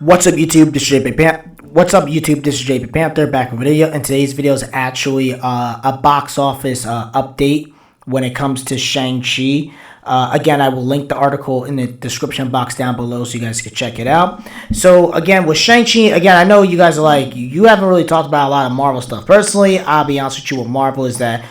What's up, YouTube? This is JP Panther. What's up, YouTube? This is JP Panther back with a video, and today's video is actually a box office update when it comes to Shang-Chi. Again, I will link the article in the description box down below so you guys can check it out. So again, with Shang-Chi, again, I know you guys are like, you haven't really talked about a lot of Marvel stuff. Personally, I'll be honest with you, with Marvel is that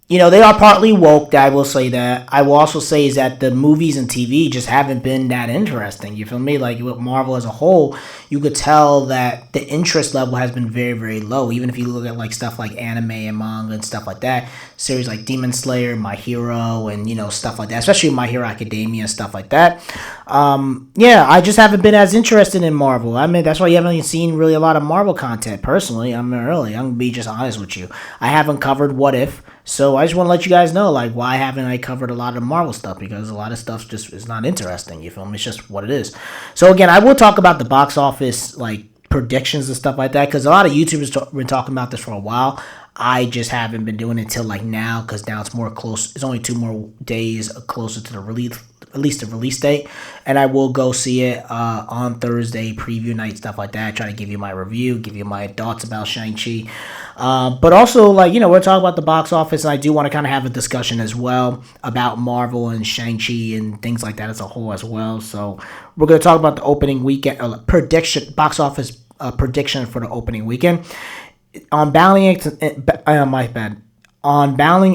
they are partly woke. I will say that. I will also say is that the movies and TV just haven't been that interesting. You feel me? Like with Marvel as a whole, you could tell that the interest level has been very, very low. Even if you look at like stuff like anime and manga and stuff like that, series like Demon Slayer, My Hero, and stuff like that, especially My Hero Academia and stuff like that. I just haven't been as interested in Marvel. I mean, that's why you haven't seen really a lot of Marvel content. Personally, I'm gonna be just honest with you. I haven't covered What If. So I just want to let you guys know, like, why haven't I covered a lot of Marvel stuff? Because a lot of stuff just is not interesting, you feel me? It's just what it is. So again, I will talk about the box office, like, predictions and stuff like that, because a lot of YouTubers have been talking about this for a while. I just haven't been doing it till, like, now, because now it's more close. It's only 2 more days closer to the release date, and I will go see it on Thursday, preview night, stuff like that. Try to give you my review, give you my thoughts about Shang-Chi. But also, like, we're talking about the box office, and I do want to kind of have a discussion as well about Marvel and Shang-Chi and things like that as a whole as well. So we're going to talk about the opening weekend box office prediction for the opening weekend. On Bowling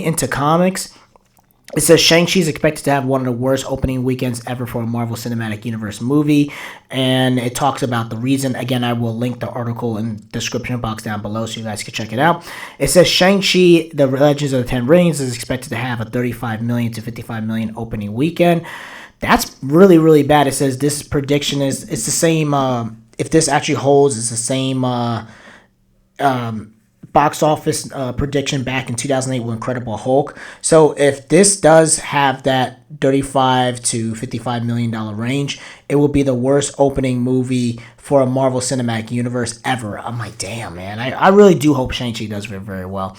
into Comics, it says Shang-Chi is expected to have one of the worst opening weekends ever for a Marvel Cinematic Universe movie, and it talks about the reason. Again, I will link the article in the description box down below so you guys can check it out. It says Shang-Chi, The Legends of the Ten Rings, is expected to have a 35 million to 55 million opening weekend. That's really, really bad. It says this prediction it's the same, if this actually holds, it's the same box office prediction back in 2008 with Incredible Hulk. So if this does have that 35 to 55 million dollar range, it will be the worst opening movie for a Marvel Cinematic Universe ever. I'm like, damn, man. I really do hope Shang-Chi does very, very well.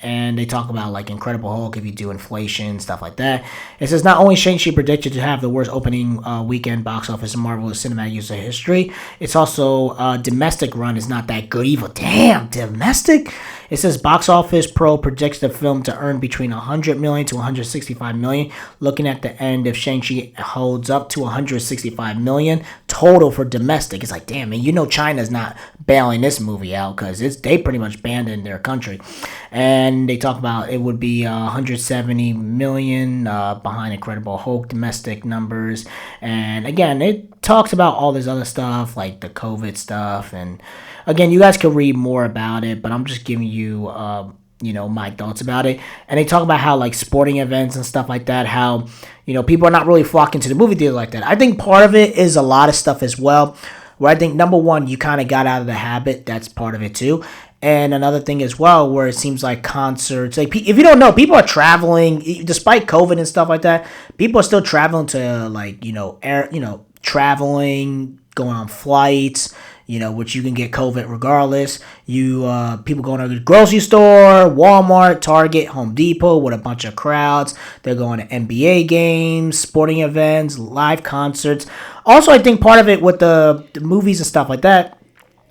And they talk about, like, Incredible Hulk, if you do inflation, stuff like that. It says not only Shang-Chi predicted to have the worst opening weekend box office in Marvel Cinematic Universe history, it's also domestic run is not that good either. Damn, domestic? It says Box Office Pro predicts the film to earn between 100 million to 165 million. Looking at the end, if Shang-Chi holds up to 165 million total for domestic, it's like, damn, man, China's not bailing this movie out because they pretty much banned it in their country. And they talk about it would be 170 million behind Incredible Hulk domestic numbers. And again, it talks about all this other stuff like the COVID stuff. And again, you guys can read more about it, but I'm just giving you my thoughts about it. And they talk about how, like, sporting events and stuff like that, how people are not really flocking to the movie theater like that. I think part of it is a lot of stuff as well, where I think number one, you kind of got out of the habit. That's part of it too. And another thing as well, where it seems like concerts, like, if you don't know, people are traveling despite COVID and stuff like that. People are still traveling to, like, traveling, going on flights, which you can get COVID regardless. People going to the grocery store, Walmart, Target, Home Depot with a bunch of crowds. They're going to NBA games, sporting events, live concerts. Also, I think part of it with the movies and stuff like that,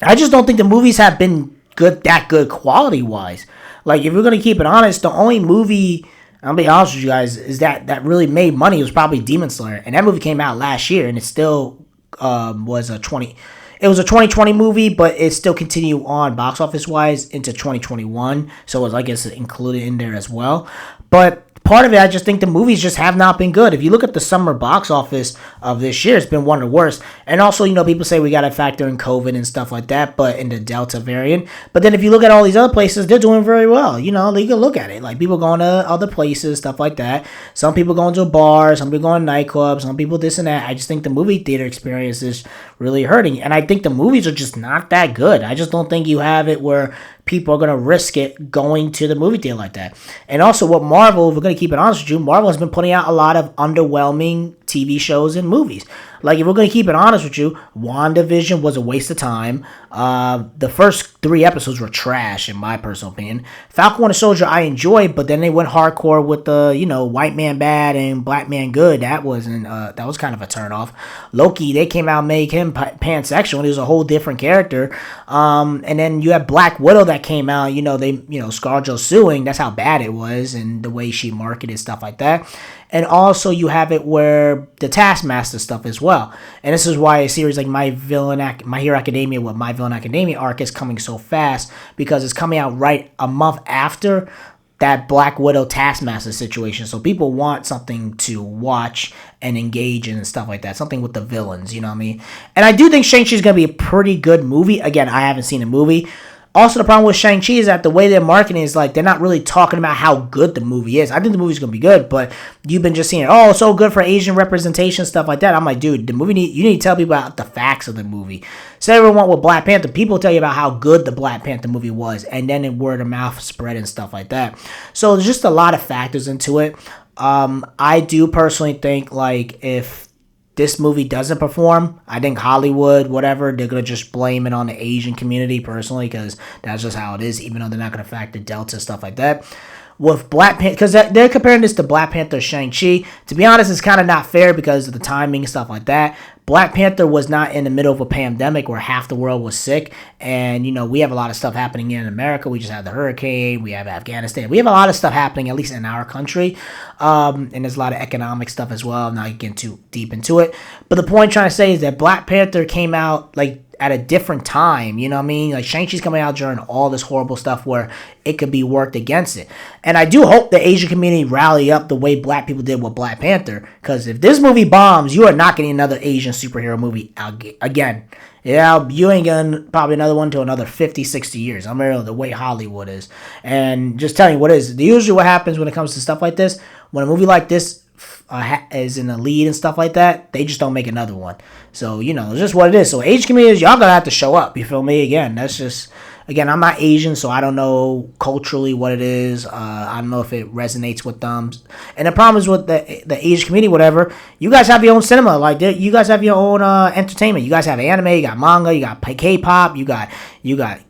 I just don't think the movies have been that good quality wise. Like, if we're gonna keep it honest, the only movie, I'll be honest with you guys, is that really made money was probably Demon Slayer, and that movie came out last year, and it still was a 2020 movie, but it still continued on box office wise into 2021, so it was, I guess, included in there as well. But part of it, I just think the movies just have not been good. If you look at the summer box office of this year, it's been one of the worst. And also, people say we got to factor in COVID and stuff like that, but in the Delta variant. But then if you look at all these other places, they're doing very well. You can look at it. Like, people going to other places, stuff like that. Some people going to bars, some people going to nightclubs, some people this and that. I just think the movie theater experience is really hurting. And I think the movies are just not that good. I just don't think you have it where people are going to risk it going to the movie theater like that. And also with Marvel, if we're going to keep it honest with you, Marvel has been putting out a lot of underwhelming TV shows and movies. Like, if we're going to keep it honest with you, WandaVision was a waste of time. The first 3 episodes were trash, in my personal opinion. Falcon Winter Soldier, I enjoyed, but then they went hardcore with the, white man bad and black man good. That was kind of a turnoff. Loki, they came out and made him pansexual. He was a whole different character. And then you have Black Widow that came out, ScarJo suing. That's how bad it was, and the way she marketed stuff like that. And also you have it where the Taskmaster stuff as well. And this is why a series like My Hero Academia with My Villain Academia arc is coming so fast, because it's coming out right a month after that Black Widow Taskmaster situation. So people want something to watch and engage in and stuff like that. Something with the villains, you know what I mean? And I do think Shang-Chi is going to be a pretty good movie. Again, I haven't seen the movie. Also, the problem with Shang-Chi is that the way they're marketing is like they're not really talking about how good the movie is. I think the movie's going to be good, but you've been just seeing, oh, so good for Asian representation, stuff like that. I'm like, dude, you need to tell people about the facts of the movie. So everyone with Black Panther, people tell you about how good the Black Panther movie was, and then in word of mouth spread and stuff like that. So there's just a lot of factors into it. I do personally think, like, if this movie doesn't perform, I think Hollywood, whatever, they're going to just blame it on the Asian community personally, because that's just how it is, even though they're not going to factor Delta, stuff like that. With Black Panther, because they're comparing this to Black Panther, Shang-Chi. To be honest, it's kind of not fair because of the timing and stuff like that. Black Panther was not in the middle of a pandemic where half the world was sick. And, we have a lot of stuff happening in America. We just had the hurricane. We have Afghanistan. We have a lot of stuff happening, at least in our country. And there's a lot of economic stuff as well. I'm not getting too deep into it. But the point I'm trying to say is that Black Panther came out, like, at a different time, you know what I mean? Like, Shang-Chi's coming out during all this horrible stuff where it could be worked against it. And I do hope the Asian community rally up the way black people did with Black Panther, because if this movie bombs, you are not getting another Asian superhero movie again. Yeah, you ain't getting probably another one to another 50, 60 years. I'm real, the way Hollywood is. And just telling you what is. Usually what happens when it comes to stuff like this, when a movie like this is in the lead and stuff like that, they just don't make another one. So, it's just what it is. So, Asian communities, y'all gonna have to show up. You feel me? Again, that's just, I'm not Asian, so I don't know culturally what it is. I don't know if it resonates with them. And the problem is with the Asian community, whatever, you guys have your own cinema. Like, you guys have your own entertainment. You guys have anime, you got manga, you got K-pop, you got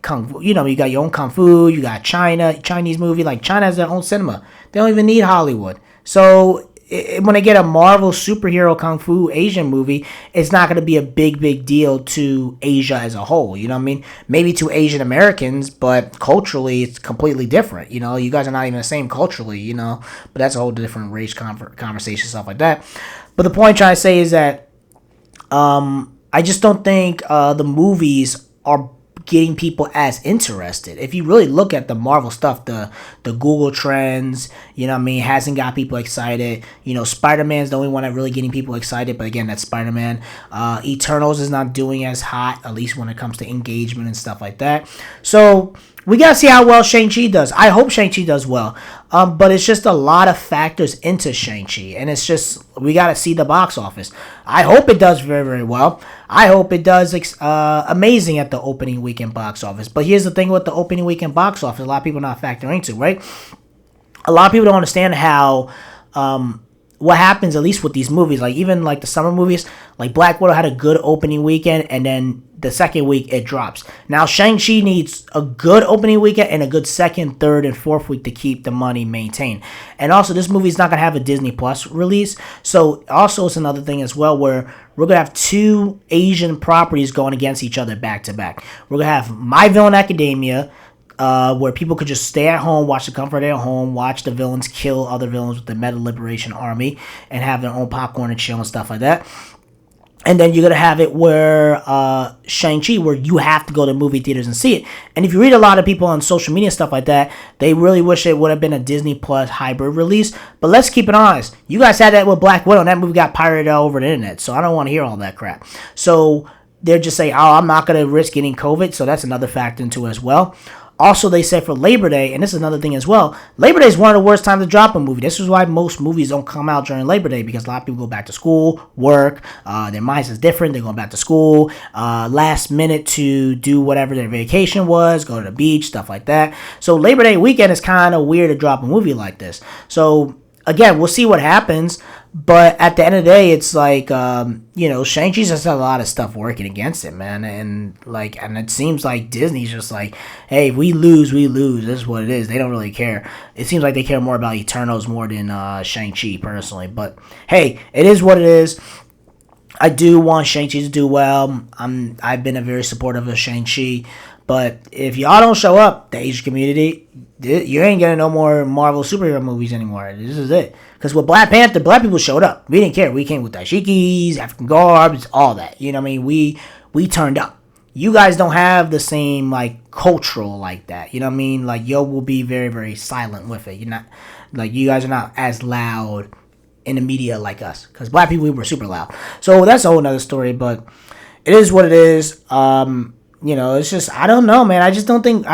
kung fu, you got your own kung fu, you got Chinese movie. Like, China has their own cinema. They don't even need Hollywood. So when they get a Marvel superhero kung fu Asian movie, it's not going to be a big deal to Asia as a whole. You know what I mean? Maybe to Asian Americans, but culturally it's completely different. You guys are not even the same culturally, but that's a whole different race conversation, stuff like that. But the point I'm trying to say is that I just don't think the movies are getting people as interested. If you really look at the Marvel stuff, the Google trends, hasn't got people excited. Spider-Man's the only one that really getting people excited, but again, that's Spider-Man. Eternals is not doing as hot, at least when it comes to engagement and stuff like that. So we gotta see how well Shang-Chi does. I hope Shang-Chi does well. But it's just a lot of factors into Shang-Chi, and it's just, we gotta see the box office. I hope it does very, very well. I hope it does amazing at the opening weekend box office. But here's the thing with the opening weekend box office, a lot of people not factoring into, right? A lot of people don't understand how what happens, at least with these movies, like even like the summer movies, like Black Widow had a good opening weekend, and then the second week it drops. Now Shang-Chi needs a good opening weekend and a good second, third, and fourth week to keep the money maintained. And also, this movie is not going to have a Disney Plus release, so also it's another thing as well where we're going to have 2 Asian properties going against each other back to back. We're going to have My Villain Academia, where people could just stay at home, watch the comfort of their home, watch the villains kill other villains with the Meta Liberation Army, and have their own popcorn and chill and stuff like that. And then you're going to have it where Shang-Chi, where you have to go to movie theaters and see it. And if you read a lot of people on social media and stuff like that, they really wish it would have been a Disney Plus hybrid release. But let's keep it honest. You guys had that with Black Widow, and that movie got pirated all over the internet. So I don't want to hear all that crap. So they're just saying, oh, I'm not going to risk getting COVID. So that's another factor into it as well. Also, they said for Labor Day, and this is another thing as well, Labor Day is one of the worst times to drop a movie. This is why most movies don't come out during Labor Day, because a lot of people go back to school, work, their minds is different, they're going back to school, last minute to do whatever their vacation was, go to the beach, stuff like that. So Labor Day weekend is kind of weird to drop a movie like this. So again, we'll see what happens. But at the end of the day, it's like, Shang-Chi just has a lot of stuff working against it, man. And it seems like Disney's just like, hey, if we lose, we lose. This is what it is. They don't really care. It seems like they care more about Eternals more than Shang-Chi, personally. But hey, it is what it is. I do want Shang-Chi to do well. I've been a very supportive of Shang-Chi. But if y'all don't show up, the Asian community, you ain't getting no more Marvel superhero movies anymore. This is it. Because with Black Panther, black people showed up. We didn't care. We came with dashikis, African garbs, all that. You know what I mean? We turned up. You guys don't have the same, like, cultural like that. You know what I mean? Like, yo will be very, very silent with it. You're not, like, you guys are not as loud in the media like us. Because black people, we were super loud. So that's a whole nother story. But it is what it is. It's just, I don't know, man. I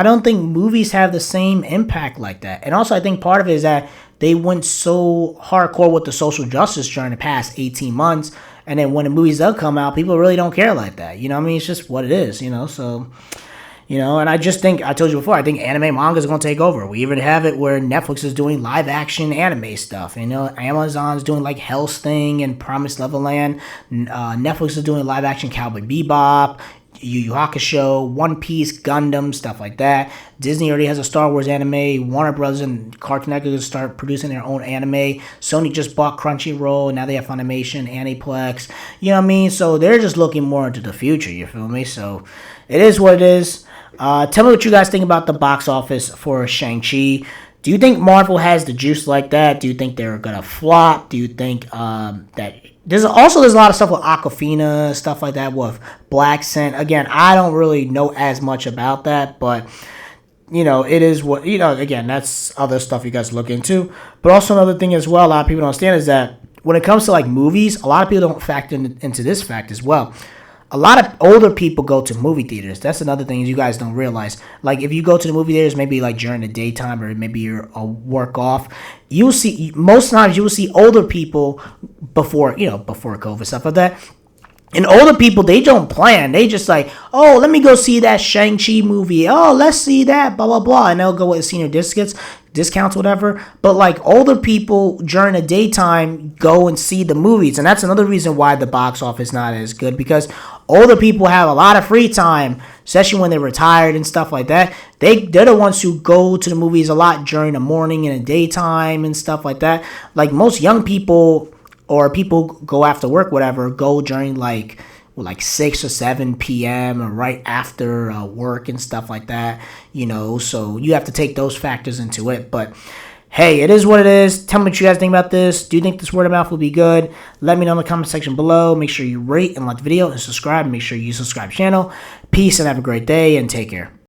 don't think movies have the same impact like that. And also, I think part of it is that they went so hardcore with the social justice during the past 18 months. And then when the movies do come out, people really don't care like that. You know what I mean? It's just what it is, So, and I just think, I told you before, I think anime manga is going to take over. We even have it where Netflix is doing live action anime stuff. Amazon's doing like Hell's Thing and Promised Neverland. Netflix is doing live action Cowboy Bebop, Yu Yu Hakusho, One Piece, Gundam, stuff like that. Disney already has a Star Wars anime. Warner Brothers and Cartoon Network are start producing their own anime. Sony just bought Crunchyroll. Now they have Funimation, Aniplex. You know what I mean? So they're just looking more into the future. You feel me? So it is what it is. Tell me what you guys think about the box office for Shang-Chi. Do you think Marvel has the juice like that? Do you think they're going to flop? Do you think that... There's a lot of stuff with Aquafina, stuff like that with Black Scent. Again, I don't really know as much about that, but, it is what, again, that's other stuff you guys look into. But also another thing as well, a lot of people don't understand is that when it comes to, like, movies, a lot of people don't factor into this fact as well. A lot of older people go to movie theaters. That's another thing you guys don't realize. Like, if you go to the movie theaters, maybe like during the daytime or maybe you're a work off, most times you will see older people before COVID, stuff like that. And older people, they don't plan. They just like, oh, let me go see that Shang-Chi movie. Oh, let's see that, blah, blah, blah. And they'll go with senior discounts, whatever. But like older people during the daytime go and see the movies. And that's another reason why the box office is not as good, because older people have a lot of free time, especially when they're retired and stuff like that. They're the ones who go to the movies a lot during the morning and the daytime and stuff like that. Like most young people or people go after work, whatever, go during like 6 or 7 p.m. or right after work and stuff like that, so you have to take those factors into it. But hey, it is what it is. Tell me what you guys think about this. Do you think this word of mouth will be good? Let me know in the comment section below. Make sure you rate and like the video and subscribe. Make sure you subscribe to the channel. Peace and have a great day and take care.